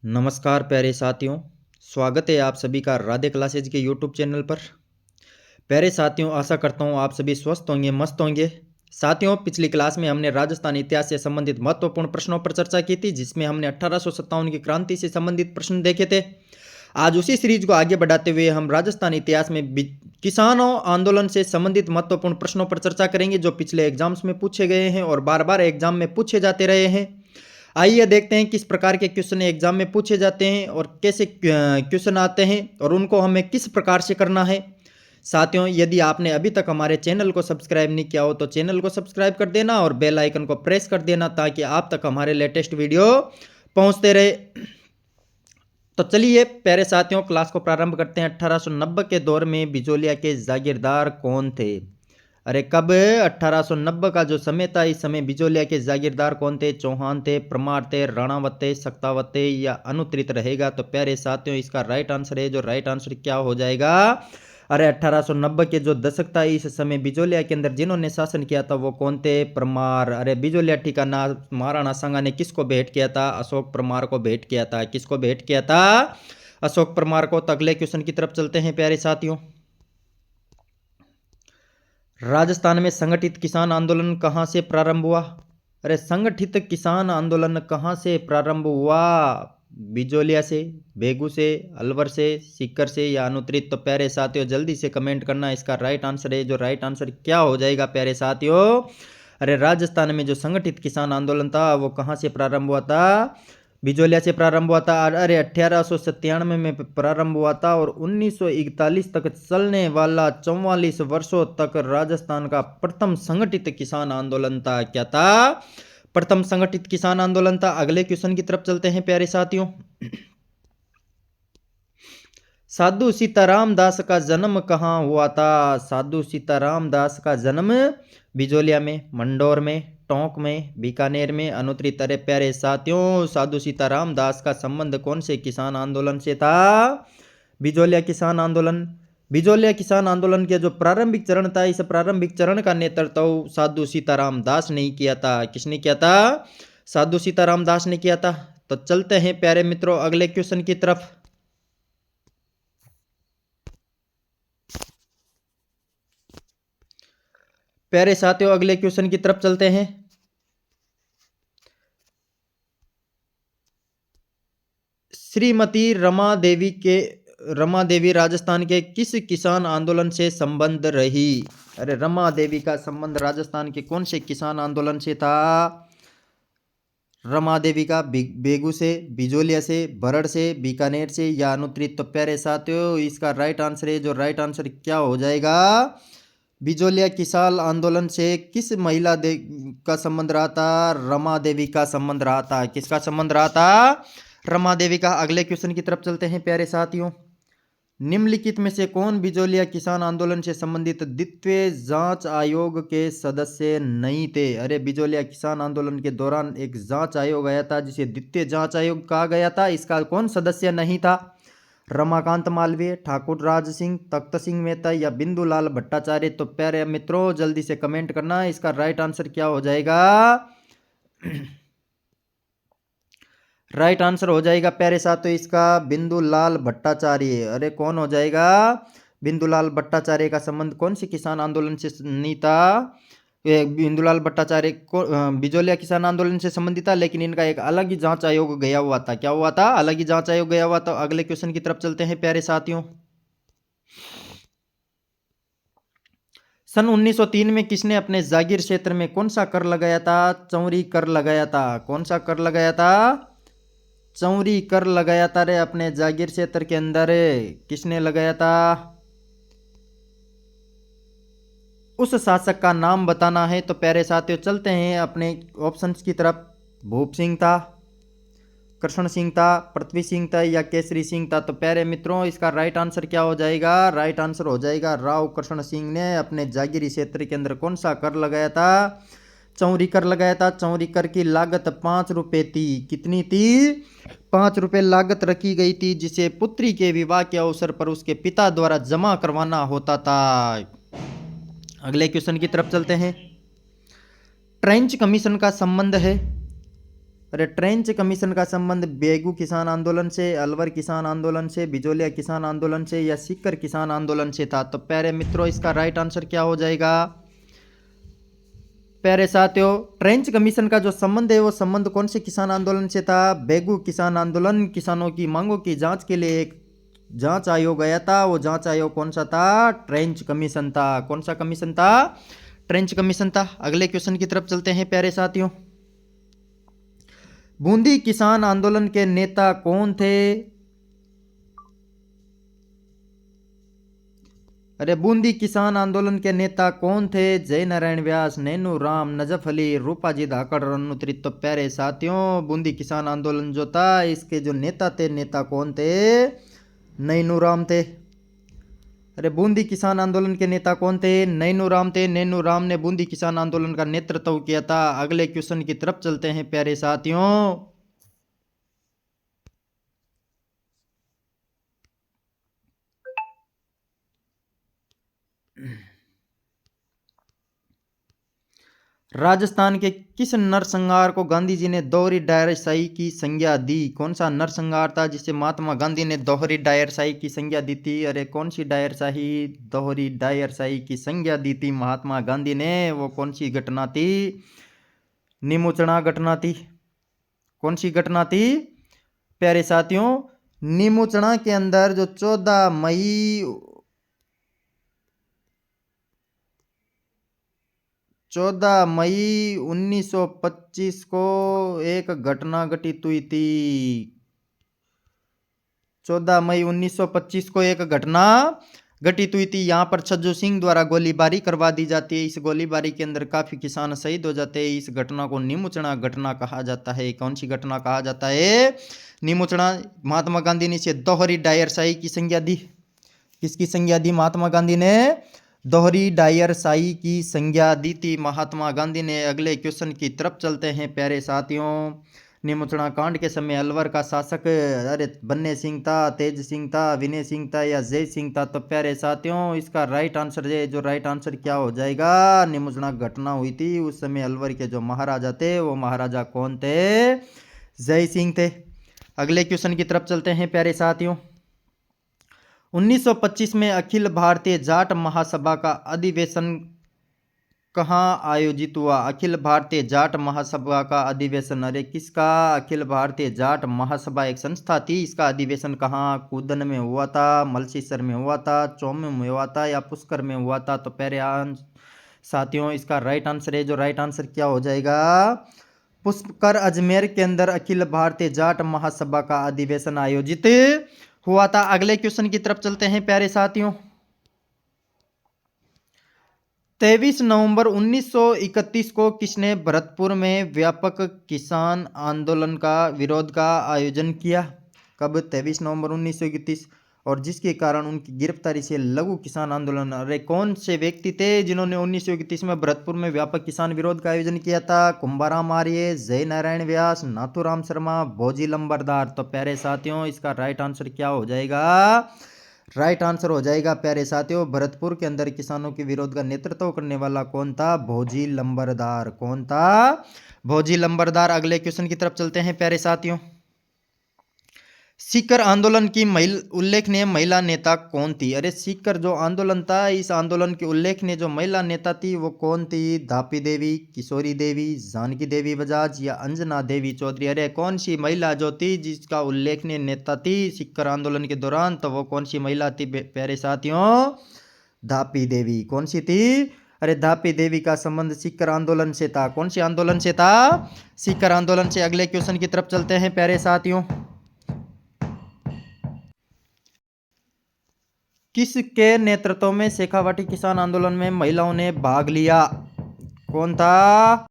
नमस्कार प्यारे साथियों, स्वागत है आप सभी का राधे क्लासेज के यूट्यूब चैनल पर। प्यारे साथियों, आशा करता हूँ आप सभी स्वस्थ होंगे, मस्त होंगे। साथियों, पिछली क्लास में हमने राजस्थान इतिहास से संबंधित महत्वपूर्ण प्रश्नों पर चर्चा की थी, जिसमें हमने 1857 की क्रांति से संबंधित प्रश्न देखे थे। आज उसी सीरीज को आगे बढ़ाते हुए हम राजस्थान इतिहास में किसानों आंदोलन से संबंधित महत्वपूर्ण प्रश्नों पर चर्चा करेंगे, जो पिछले एग्जाम्स में पूछे गए हैं और बार बार एग्जाम में पूछे जाते रहे हैं। आइए देखते हैं किस प्रकार के क्वेश्चन एग्जाम में पूछे जाते हैं और कैसे क्वेश्चन आते हैं और उनको हमें किस प्रकार से करना है। साथियों, यदि आपने अभी तक हमारे चैनल को सब्सक्राइब नहीं किया हो तो चैनल को सब्सक्राइब कर देना और बेल आइकन को प्रेस कर देना, ताकि आप तक हमारे लेटेस्ट वीडियो पहुंचते रहे। तो चलिए प्यारे साथियों, क्लास को प्रारंभ करते हैं। 1890 के दौर में बिजोलिया के जागीरदार कौन थे? अरे कब? 1890 का जो समय था, इस समय बिजोलिया के जागीरदार कौन थे? चौहान थे, परमार थे, राणावत थे, सक्तावत थे या अनुत्रित रहेगा? तो प्यारे साथियों, इसका राइट आंसर है, जो राइट आंसर क्या हो जाएगा? अरे 1890 के जो दशक था, इस समय बिजोलिया के अंदर जिन्होंने शासन किया था वो कौन थे? परमार। अरे बिजोलिया ठिकाना महाराणा सांगा ने किसको भेंट किया था? अशोक परमार को भेंट किया था। किसको भेंट किया था? अशोक परमार को। तो अगले क्वेश्चन की तरफ चलते हैं प्यारे साथियों। राजस्थान में संगठित किसान आंदोलन कहां से प्रारंभ हुआ? अरे संगठित किसान आंदोलन कहां से प्रारंभ हुआ? बिजोलिया से, बेगू से, अलवर से, सीकर से या अनुत्रित? तो प्यारे साथियों, जल्दी से कमेंट करना, इसका राइट आंसर है, जो राइट आंसर क्या हो जाएगा प्यारे साथियों? अरे राजस्थान में जो संगठित किसान आंदोलन था वो कहां से प्रारंभ हुआ था? बिजोलिया से प्रारंभ हुआ था। अरे 1897 में प्रारंभ हुआ था और 1941 तक चलने वाला 44 वर्षों तक राजस्थान का प्रथम संगठित किसान आंदोलन था। क्या था? प्रथम संगठित किसान आंदोलन था। अगले क्वेश्चन की तरफ चलते हैं प्यारे साथियों। साधु सीताराम दास का जन्म कहाँ हुआ था? साधु सीताराम दास का जन्म बिजोलिया में, मंडोर में, टोंक में, बीकानेर में, अनुत्रित? अरे प्यारे साथियों, साधु सीताराम दास का संबंध कौन से किसान आंदोलन से था? बिजोलिया किसान आंदोलन। बिजोलिया किसान आंदोलन के जो प्रारंभिक चरण था, इस प्रारंभिक चरण का नेतृत्व साधु सीताराम दास ने किया था। किसने किया था? साधु सीताराम दास ने किया था। तो चलते हैं प्यारे मित्रों अगले क्वेश्चन की तरफ। प्यारे साथियों, अगले क्वेश्चन की तरफ चलते हैं। श्रीमती रमा देवी राजस्थान के किस किसान आंदोलन से संबंध रही? अरे रमा देवी का संबंध राजस्थान के कौन से किसान आंदोलन से था? रमा देवी का बेगू से, बिजोलिया से, बरड़ से, बीकानेर से या अनुत्रित? तो प्यारे साथियों, इसका राइट आंसर है, जो राइट आंसर क्या हो जाएगा? बिजोलिया किसान आंदोलन से किस महिला का संबंध रहा था? रमा देवी का संबंध रहा था। किसका संबंध रहा था? रमा देवी का। अगले क्वेश्चन की तरफ चलते हैं प्यारे साथियों। निम्नलिखित में से कौन बिजोलिया किसान आंदोलन से संबंधित द्वितीय जांच आयोग के सदस्य नहीं थे? अरे बिजोलिया किसान आंदोलन के दौरान एक जांच आयोग आया था, जिसे द्वितीय जांच आयोग कहा गया था। इसका कौन सदस्य नहीं था? रमाकांत मालवीय, ठाकुर राज सिंह, तख्त सिंह मेहता या बिंदुलाल भट्टाचार्य? तो प्यारे मित्रों, जल्दी से कमेंट करना, इसका राइट आंसर क्या हो जाएगा? राइट आंसर हो जाएगा प्यारे साथियों इसका बिंदुलाल भट्टाचार्य। अरे कौन हो जाएगा? बिंदुलाल भट्टाचार्य का संबंध कौन से किसान आंदोलन से नहीं था? बिंदुलाल भट्टाचार्य को बिजोलिया किसान आंदोलन से संबंधित था, लेकिन इनका एक अलग ही जांच आयोग गया हुआ था। क्या हुआ था? अलग ही जांच आयोग गया हुआ था। अगले क्वेश्चन की तरफ चलते हैं प्यारे साथियों। सन 1903 में किसने अपने जागीर क्षेत्र में कौन सा कर लगाया था? चौरी कर लगाया था। कौन सा कर लगाया था? चौरी कर लगाया था रे अपने जागीर क्षेत्र के अंदर। किसने लगाया था? उस शासक का नाम बताना है। तो प्यारे साथियों, चलते हैं अपने ऑप्शंस की तरफ। भूप सिंह था, कृष्ण सिंह था, पृथ्वी सिंह था या केसरी सिंह था? तो प्यारे मित्रों, इसका राइट आंसर क्या हो जाएगा? राइट आंसर हो जाएगा राव कृष्ण सिंह ने अपने जागीरी क्षेत्र के अंदर कौन सा कर लगाया था? चौरी कर लगाया था। चौरी कर की लागत 5 रुपए थी। कितनी थी? 5 रुपए लागत रखी गई थी, जिसे पुत्री के विवाह के अवसर पर उसके पिता द्वारा जमा करवाना होता था। अगले क्वेश्चन की तरफ चलते हैं। ट्रेंच कमीशन का संबंध है अरे ट्रेंच कमीशन का संबंध बेगू किसान आंदोलन से, अलवर किसान आंदोलन से, बिजोलिया किसान आंदोलन से या सीकर किसान आंदोलन से था? तो प्यारे मित्रों इसका राइट आंसर क्या हो जाएगा? प्यारे साथियों ट्रेंच कमीशन का जो संबंध है वो संबंध कौन से किसान आंदोलन से था? बेगू किसान आंदोलन। किसानों की मांगों की जांच के लिए एक जांच आयोग गया था, वो जांच आयोग कौन सा था? ट्रेंच कमीशन था। कौन सा कमीशन था? ट्रेंच कमीशन था। अगले क्वेश्चन की तरफ चलते हैं प्यारे साथियों। बूंदी किसान आंदोलन के नेता कौन थे? अरे बूंदी किसान आंदोलन के नेता कौन थे? जय नारायण व्यास, नैनू राम, नजफ अली, रूपाजी धाकड़, रनुत्री। तो प्यारे साथियों बूंदी किसान आंदोलन जो था इसके जो नेता थे, नेता कौन थे? नैनू राम थे। अरे बूंदी किसान आंदोलन के नेता कौन थे? नैनू राम थे। नैनू राम ने बूंदी किसान आंदोलन का नेतृत्व किया था। अगले क्वेश्चन की तरफ चलते हैं प्यारे साथियों। राजस्थान के किस नरसंहार को गांधी जी ने दोहरी डायरशाही की संज्ञा दी? कौन सा नरसंहार था जिसे महात्मा गांधी ने दोहरी डायरशाही की संज्ञा दी थी? अरे कौन सी डायरशाही, दोहरी डायरशाही की संज्ञा दी थी महात्मा गांधी ने? वो कौन सी घटना थी? निमोचना घटना थी। कौन सी घटना थी प्यारे साथियों? निमोचना के अंदर जो 14 मई 1925 को एक घटना घटित हुई थी। 14 मई 1925 को एक घटना घटित हुई थी। यहाँ पर छज्जू सिंह द्वारा गोलीबारी करवा दी जाती है। इस गोलीबारी के अंदर काफी किसान शहीद हो जाते हैं। इस घटना को निमुचना घटना कहा जाता है। कौन सी घटना कहा जाता है? निमुचना। महात्मा गांधी ने इसे दोहरी डायरशाही की संज्ञा दी। किसकी संज्ञा दी महात्मा गांधी ने? दोहरी डायरशाही की संज्ञा दी थी महात्मा गांधी ने। अगले क्वेश्चन की तरफ चलते हैं प्यारे साथियों। निमुचना कांड के समय अलवर का शासक अरे बन्ने सिंह था, तेज सिंह था, विनय सिंह था या जय सिंह था? तो प्यारे साथियों इसका राइट आंसर है, जो राइट आंसर क्या हो जाएगा? निमुचना घटना हुई थी उस समय अलवर के जो महाराजा थे वो महाराजा कौन थे? जय सिंह थे। अगले क्वेश्चन की तरफ चलते हैं प्यारे साथियों। 1925 में अखिल भारतीय जाट महासभा का अधिवेशन कहाँ आयोजित हुआ? अखिल भारतीय जाट महासभा का अधिवेशन, अरे किसका? अखिल भारतीय जाट महासभा एक संस्था थी, इसका अधिवेशन कहाँ? कूदन में हुआ था, मलसीसर में हुआ था, चौमे में हुआ था या पुष्कर में हुआ था? तो प्यारे साथियों इसका राइट आंसर है, जो राइट आंसर क्या हो जाएगा? पुष्कर अजमेर के अंदर अखिल भारतीय जाट महासभा का अधिवेशन आयोजित हुआ था। अगले क्वेश्चन की तरफ चलते हैं प्यारे साथियों। 23 नवंबर 1931 को किसने भरतपुर में व्यापक किसान आंदोलन का विरोध का आयोजन किया? कब? 23 नवंबर 1931, और जिसके कारण उनकी गिरफ्तारी से लघु किसान आंदोलन। अरे कौन से व्यक्ति थे जिन्होंने 1931 में भरतपुर में व्यापक किसान विरोध का आयोजन किया था? कुंभाराम आर्य, जय नारायण व्यास, नाथूराम शर्मा, भोजी लंबरदार। तो प्यारे साथियों इसका राइट आंसर क्या हो जाएगा? राइट आंसर हो जाएगा प्यारे साथियों, भरतपुर के अंदर किसानों के विरोध का नेतृत्व करने वाला कौन था? भोजी लंबरदार। कौन था? भोजी लंबरदार। अगले क्वेश्चन की तरफ चलते हैं प्यारे साथियों। सीकर आंदोलन की उल्लेखनीय महिला नेता कौन थी? अरे सीकर जो आंदोलन था इस आंदोलन की उल्लेखनीय जो महिला नेता थी वो कौन थी? धापी देवी, किशोरी देवी, जानकी देवी बजाज या अंजना देवी चौधरी? अरे कौन सी महिला जो थी जिसका उल्लेखनीय नेता थी सीकर आंदोलन के दौरान, तो वो कौन सी महिला थी प्यारे साथियों? धापी देवी। कौन सी थी? अरे धापी देवी का संबंध सीकर आंदोलन से था। कौन सी आंदोलन से था? सीकर आंदोलन से। अगले क्वेश्चन की तरफ चलते हैं प्यारे साथियों। किसके नेतृत्व में शेखावाटी किसान आंदोलन में महिलाओं ने भाग लिया? कौन था?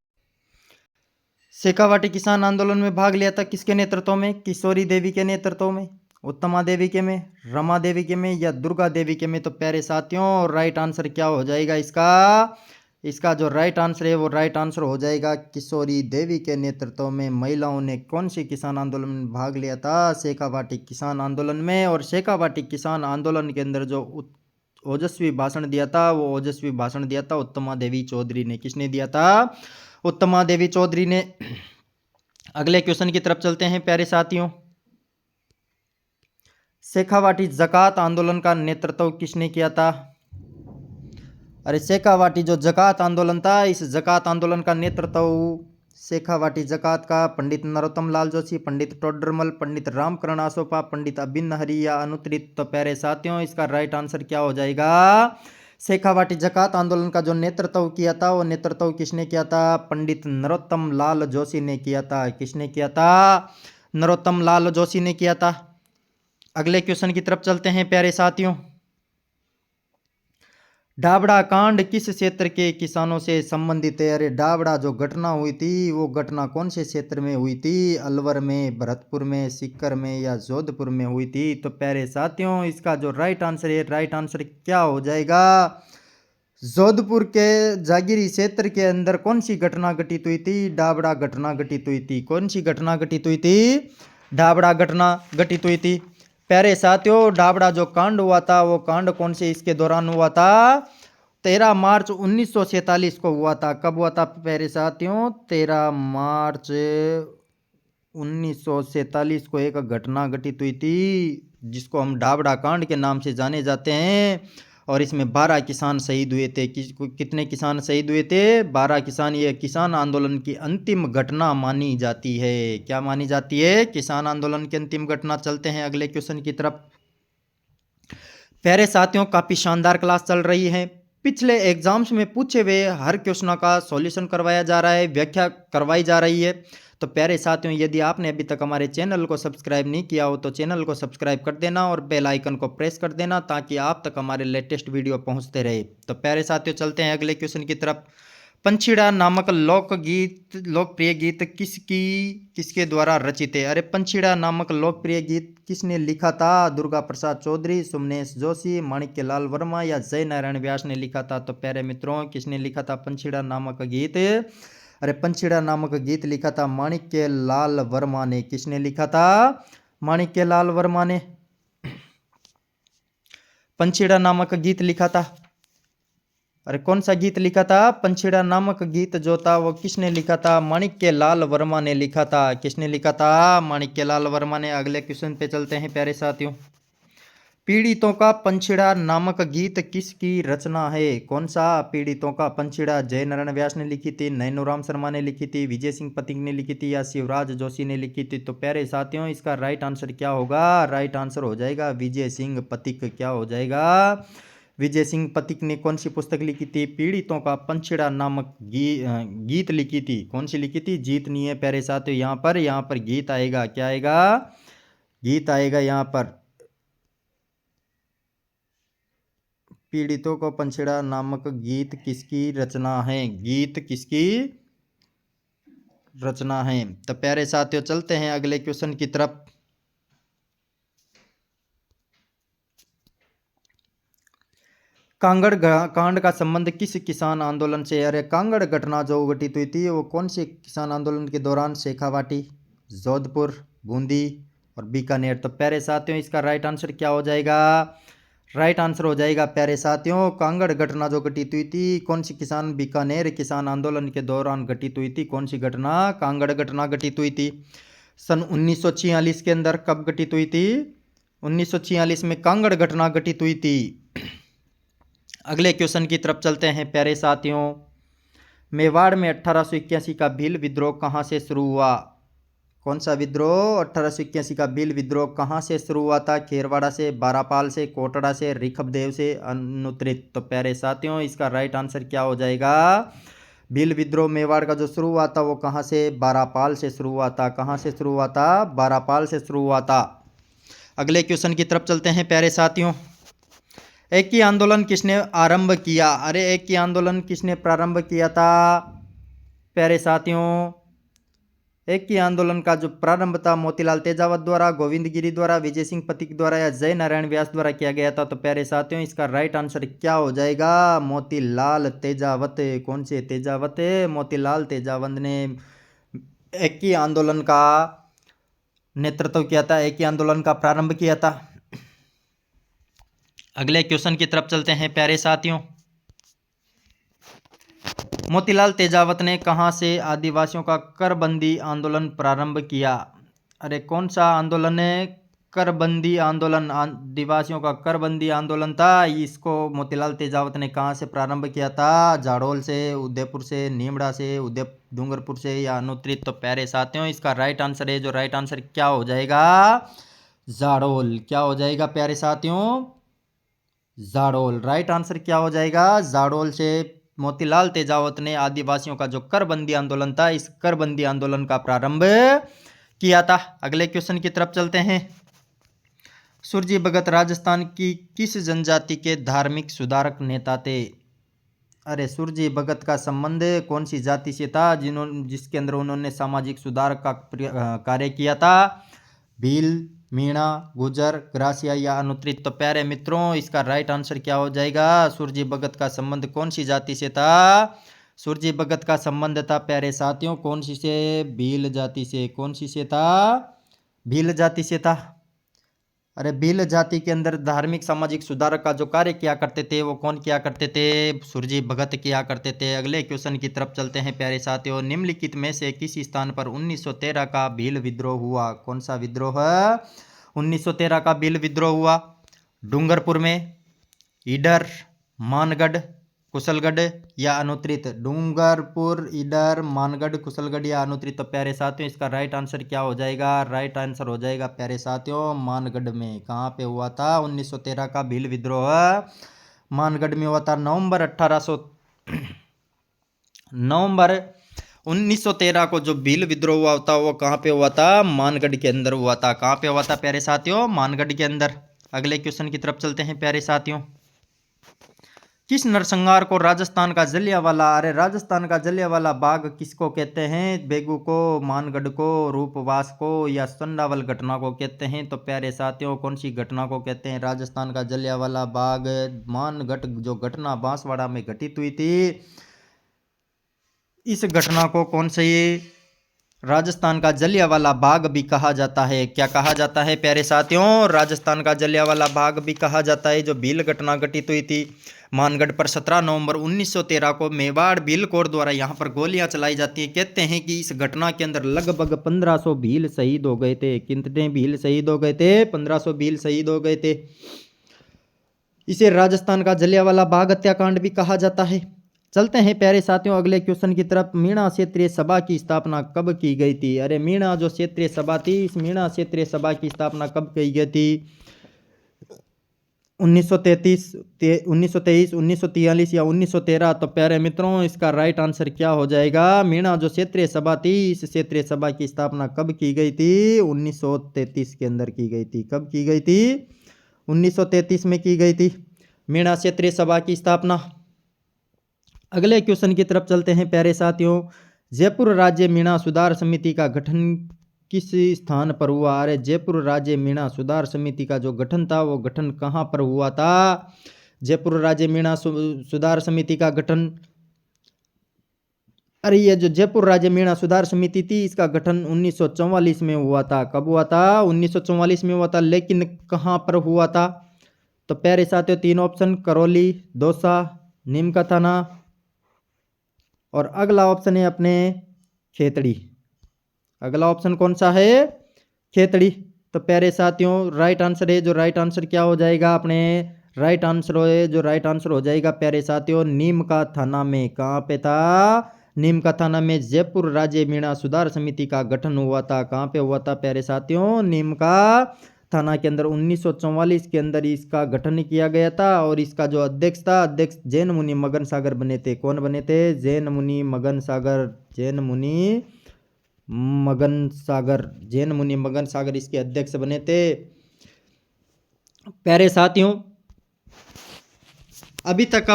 शेखावाटी किसान आंदोलन में भाग लिया था किसके नेतृत्व में? किशोरी देवी के नेतृत्व में, उत्तमा देवी के में, रमा देवी के में या दुर्गा देवी के में? तो प्यारे साथियों राइट आंसर क्या हो जाएगा इसका? इसका जो राइट आंसर है वो राइट आंसर हो जाएगा किशोरी देवी के नेतृत्व में महिलाओं ने कौन सी किसान आंदोलन में भाग लिया था? शेखावाटी किसान आंदोलन में। और शेखावाटी किसान आंदोलन के अंदर जो ओजस्वी भाषण दिया था वो ओजस्वी भाषण दिया था उत्तमा देवी चौधरी ने। किसने दिया था? उत्तमा देवी चौधरी ने। अगले क्वेश्चन की तरफ चलते हैं प्यारे साथियों। शेखावाटी ज़कात आंदोलन का नेतृत्व किसने किया था? अरे शेखावाटी जो ज़कात आंदोलन था, इस ज़कात आंदोलन का नेतृत्व शेखावाटी ज़कात का पंडित नरोत्तम लाल जोशी, पंडित टोडरमल, पंडित रामकरण आसोपा, पंडित अबिन हरी या अनुत्तरित। तो प्यारे साथियों इसका राइट आंसर क्या हो जाएगा? शेखावाटी ज़कात आंदोलन का जो नेतृत्व किया था, वो नेतृत्व किसने किया था? पंडित नरोत्तम लाल जोशी ने किया था। किसने किया था? नरोत्तम लाल जोशी ने किया था। अगले क्वेश्चन की तरफ चलते हैं प्यारे साथियों। डाबड़ा कांड किस क्षेत्र के किसानों से संबंधित है? अरे डाबड़ा जो घटना हुई थी, वो घटना कौन से क्षेत्र में हुई थी? अलवर में, भरतपुर में, सीकर में या जोधपुर में हुई थी? तो प्यारे साथियों इसका जो राइट आंसर है, राइट आंसर क्या हो जाएगा? जोधपुर के जागीरी क्षेत्र के अंदर कौन सी घटना घटित हुई थी? डाबड़ा घटना घटित हुई थी। कौन सी घटना घटित हुई थी? डाबड़ा घटना घटित हुई थी। प्यारे साथियों डाबड़ा जो कांड हुआ था, वो कांड कौन से इसके दौरान हुआ था? 13 मार्च 1947 को हुआ था। कब हुआ था प्यारे साथियों? 13 मार्च 1947 को एक घटना घटित हुई थी, जिसको हम डाबड़ा कांड के नाम से जाने जाते हैं। और इसमें 12 किसान शहीद हुए थे। कितने किसान शहीद हुए थे? 12 किसान। ये किसान आंदोलन की अंतिम घटना मानी जाती है। क्या मानी जाती है? किसान आंदोलन की अंतिम घटना। चलते हैं अगले क्वेश्चन की तरफ। प्यारे साथियों काफ़ी शानदार क्लास चल रही है। पिछले एग्जाम्स में पूछे हुए हर क्वेश्चन का सॉल्यूशन करवाया जा रहा है, व्याख्या करवाई जा रही है। तो प्यारे साथियों यदि आपने अभी तक हमारे चैनल को सब्सक्राइब नहीं किया हो तो चैनल को सब्सक्राइब कर देना और बेल आइकन को प्रेस कर देना, ताकि आप तक हमारे लेटेस्ट वीडियो पहुंचते रहे। तो प्यारे साथियों चलते हैं अगले क्वेश्चन की तरफ। पंछीड़ा नामक लोकप्रिय गीत किसके द्वारा रचित है? अरे पंछीड़ा नामक लोकप्रिय गीत किसने लिखा था? दुर्गा प्रसाद चौधरी, सुमनेश जोशी, माणिक्य लाल वर्मा या जय नारायण व्यास ने लिखा था? तो प्यारे मित्रों किसने लिखा था पंछीड़ा नामक गीत? अरे पंछीड़ा नामक गीत लिखा था माणिक्य लाल वर्मा ने। किसने लिखा था? माणिक्य लाल वर्मा ने पंछीड़ा नामक गीत लिखा था। अरे कौन सा गीत लिखा था? पंछीड़ा नामक गीत जो था वो किसने लिखा था? माणिक्य लाल वर्मा ने लिखा था। किसने लिखा था? माणिक्य लाल वर्मा ने। अगले क्वेश्चन पे चलते हैं प्यारे साथियों। पीड़ितों का पंछीड़ा नामक गीत किसकी रचना है? कौन सा? पीड़ितों का पंछीड़ा जय नारायण व्यास ने लिखी थी, नैनूराम शर्मा ने लिखी थी, विजय सिंह पथिक ने लिखी थी या शिवराज जोशी ने लिखी थी? तो प्यारे साथियों इसका राइट आंसर क्या होगा? राइट आंसर हो जाएगा विजय सिंह पथिक। क्या हो जाएगा? विजय सिंह पथिक ने कौन सी पुस्तक लिखी थी? पीड़ितों का पंछीड़ा नामक गीत लिखी थी। कौन सी लिखी थी? जीत नहीं है प्यारे साथियों, यहाँ पर गीत आएगा। क्या आएगा? गीत आएगा यहाँ पर। पीड़ितों को पंछीड़ा नामक गीत किसकी रचना है? गीत किसकी रचना है? तो प्यारे साथियों चलते हैं अगले क्वेश्चन की तरफ। कांगड़ कांड का संबंध किस किसान आंदोलन से? अरे कांगड़ घटना जो घटित हुई थी वो कौन से किसान आंदोलन के दौरान? शेखावाटी, जोधपुर, बूंदी और बीकानेर। तो प्यारे साथियों इसका राइट आंसर क्या हो जाएगा? राइट आंसर हो जाएगा प्यारे साथियों कांगड़ घटना जो घटित हुई थी कौन सी किसान? बीकानेर किसान आंदोलन के दौरान घटित हुई थी। कौन सी घटना? कांगड़ घटना घटित हुई थी सन 1946 के अंदर। कब घटित हुई थी? 1946 में कांगड़ घटना घटित हुई थी। अगले क्वेश्चन की तरफ चलते हैं प्यारे साथियों। मेवाड़ में 1881 का भील विद्रोह कहाँ से शुरू हुआ? कौन सा विद्रोह? 1881 का भील विद्रोह कहाँ से शुरू हुआ था? खेरवाड़ा से, बारापाल से, कोटड़ा से, रिखबदेव से, अनुत्तरित। तो प्यारे साथियों इसका राइट आंसर क्या हो जाएगा? भील विद्रोह मेवाड़ का जो शुरू हुआ था वो कहाँ से? बारापाल से शुरू हुआ था। कहाँ से शुरू हुआ था? बारापाल से शुरू हुआ था। अगले क्वेश्चन की तरफ चलते हैं प्यारे साथियों। एक ही आंदोलन किसने आरंभ किया? अरे एक ही आंदोलन किसने प्रारंभ किया था? प्यारे साथियों एक ही आंदोलन का जो प्रारंभ था मोतीलाल तेजावत द्वारा, गोविंद गिरी द्वारा, विजय सिंह पथिक द्वारा या जय नारायण व्यास द्वारा किया गया था। तो प्यारे साथियों इसका राइट आंसर क्या हो जाएगा? मोतीलाल तेजावत। कौन से तेजावत? मोतीलाल तेजावत ने एक ही आंदोलन का नेतृत्व किया था, एक ही आंदोलन का प्रारंभ किया था। अगले क्वेश्चन की तरफ चलते हैं प्यारे साथियों। मोतीलाल तेजावत ने कहाँ से आदिवासियों का करबंदी आंदोलन प्रारंभ किया? अरे कौन सा आंदोलन है? करबंदी आंदोलन, आदिवासियों का करबंदी आंदोलन था। इसको मोतीलाल तेजावत ने कहाँ से प्रारंभ किया था? जाडोल से, उदयपुर से, नीमड़ा से, डूंगरपुर से या अनुत्तरित? तो प्यारे साथियों इसका राइट आंसर है, जो राइट आंसर क्या हो जाएगा? जाडोल। क्या हो जाएगा प्यारे साथियों? जाडोल। राइट आंसर क्या हो जाएगा? जाडोल से मोतीलाल तेजावत ने आदिवासियों का जो करबंदी आंदोलन था, इस करबंदी आंदोलन का प्रारंभ किया था। अगले क्वेश्चन की तरफ चलते हैं। सुरजी भगत राजस्थान की किस जनजाति के धार्मिक सुधारक नेता थे? अरे सुरजी भगत का संबंध कौन सी जाति से था जिसके अंदर उन्होंने सामाजिक सुधार का कार्य किया था? भील, मीणा, गुजर, ग्रासिया या अनुत्तरित? तो प्यारे मित्रों इसका राइट आंसर क्या हो जाएगा? सुरजी भगत का संबंध कौन सी जाति से था? सुरजी भगत का संबंध था प्यारे साथियों कौन सी से? भील जाति से। कौन सी से था? भील जाति से था। अरे भील जाति के अंदर धार्मिक सामाजिक सुधार का जो कार्य किया करते थे वो कौन किया करते थे? सुरजी भगत किया करते थे। अगले क्वेश्चन की तरफ चलते हैं प्यारे साथियों। निम्नलिखित में से किस स्थान पर 1913 का भील विद्रोह हुआ? कौन सा विद्रोह? 1913 का भील विद्रोह हुआ। डूंगरपुर में, ईडर, मानगढ़, कुशलगढ़ या अनुत्तरित? डूंगरपुर, ईडर, मानगढ़, कुशलगढ़ या अनुत्तरित? तो प्यारे साथियों इसका राइट आंसर क्या हो जाएगा? राइट आंसर हो जाएगा प्यारे साथियों मानगढ़ में। कहाँ पे हुआ था 1913 का भील विद्रोह? मानगढ़ में हुआ था। नवंबर 1913 को जो भील विद्रोह हुआ था वो कहाँ पे हुआ था? मानगढ़ के अंदर हुआ था। कहाँ पे हुआ था प्यारे साथियों? मानगढ़ के अंदर। अगले क्वेश्चन की तरफ चलते हैं प्यारे साथियों। किस नरसंहार को राजस्थान का जलियांवाला, अरे राजस्थान का जलियांवाला बाग किसको कहते हैं? बेगू को, मानगढ़ को, रूपवास को या संडावल घटना को कहते हैं? तो प्यारे साथियों कौन सी घटना को कहते हैं राजस्थान का जलियांवाला बाग? मानगढ़ जो घटना बांसवाड़ा में घटित हुई थी, इस घटना को कौन सी राजस्थान का जलियांवाला बाग भी कहा जाता है? क्या कहा जाता है प्यारे साथियों? राजस्थान का जलियांवाला बाग भी कहा जाता है। जो भील घटना घटित हुई थी मानगढ़ पर 17 नवंबर 1913 को मेवाड़ भील कोर द्वारा यहाँ पर गोलियां चलाई जाती हैं। कहते हैं कि इस घटना के अंदर लगभग 1500 भील शहीद हो गए थे। कितने भील शहीद हो गए थे? 1500 भील शहीद हो गए थे। इसे राजस्थान का जलियांवाला बाग हत्याकांड भी कहा जाता है। चलते हैं प्यारे साथियों अगले क्वेश्चन की तरफ। मीणा क्षेत्रीय सभा की स्थापना कब की गई थी? अरे मीणा जो क्षेत्रीय सभा थी, इस मीणा क्षेत्रीय सभा की स्थापना कब की गई थी? 1933, 1923, 1943 या 1913? तो प्यारे मित्रों इसका राइट आंसर क्या हो जाएगा? मीणा जो क्षेत्रीय सभा थी, इस क्षेत्रीय सभा की स्थापना कब की गई थी? 1933 के अंदर की गई थी। कब की गई थी? 1933 में की गई थी मीणा क्षेत्रीय सभा की स्थापना। अगले क्वेश्चन की तरफ चलते हैं प्यारे साथियों। जयपुर राज्य मीणा सुधार समिति का गठन किस स्थान पर हुआ? अरे जयपुर राज्य मीणा सुधार समिति का जो गठन था वो गठन कहाँ पर हुआ था? जयपुर राज्य मीणा सुधार समिति का गठन, अरे ये जो जयपुर राज्य मीणा सुधार समिति थी इसका गठन 1944 में हुआ था। कब हुआ था? 1944 में हुआ था। लेकिन कहाँ पर हुआ था? तो प्यारे साथियों तीन ऑप्शन, करौली, दौसा, नीम का थाना और अगला ऑप्शन है अपने खेतड़ी। अगला ऑप्शन कौन सा है? खेतड़ी। तो प्यारे साथियों राइट आंसर है, जो राइट आंसर क्या हो जाएगा अपने? राइट आंसर है, जो राइट आंसर हो जाएगा प्यारे साथियों नीम का थाना में। कहाँ पे था? नीम का थाना में जयपुर राज्य मीणा सुधार समिति का गठन हुआ था। कहाँ पे हुआ था प्यारे साथियों? नीम का थाना के अंदर 1944 के अंदर इसका गठन किया गया था। और इसका जो अध्यक्ष था, अध्यक्ष जैन मुनि मगन सागर बने थे। कौन बने थे? जैन मुनि मगन सागर। जैन मुनि मगन सागर, जैन मुनि मगन सागर इसके अध्यक्ष बने थे। प्यारे साथियों अभी तक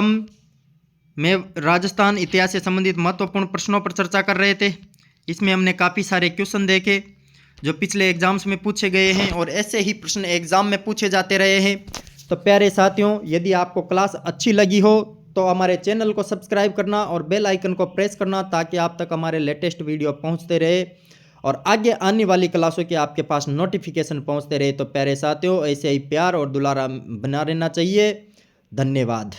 मैं राजस्थान इतिहास से संबंधित महत्वपूर्ण प्रश्नों पर चर्चा कर रहे थे। इसमें हमने काफ़ी सारे क्वेश्चन देखे जो पिछले एग्जाम्स में पूछे गए हैं और ऐसे ही प्रश्न एग्जाम में पूछे जाते रहे हैं। तो प्यारे साथियों यदि आपको क्लास अच्छी लगी हो तो हमारे चैनल को सब्सक्राइब करना और बेल आइकन को प्रेस करना ताकि आप तक हमारे लेटेस्ट वीडियो पहुंचते रहे और आगे आने वाली क्लासों के आपके पास नोटिफिकेशन पहुंचते रहे। तो प्यारे साथियों ऐसे ही प्यार और दुलारा बना रहना चाहिए। धन्यवाद।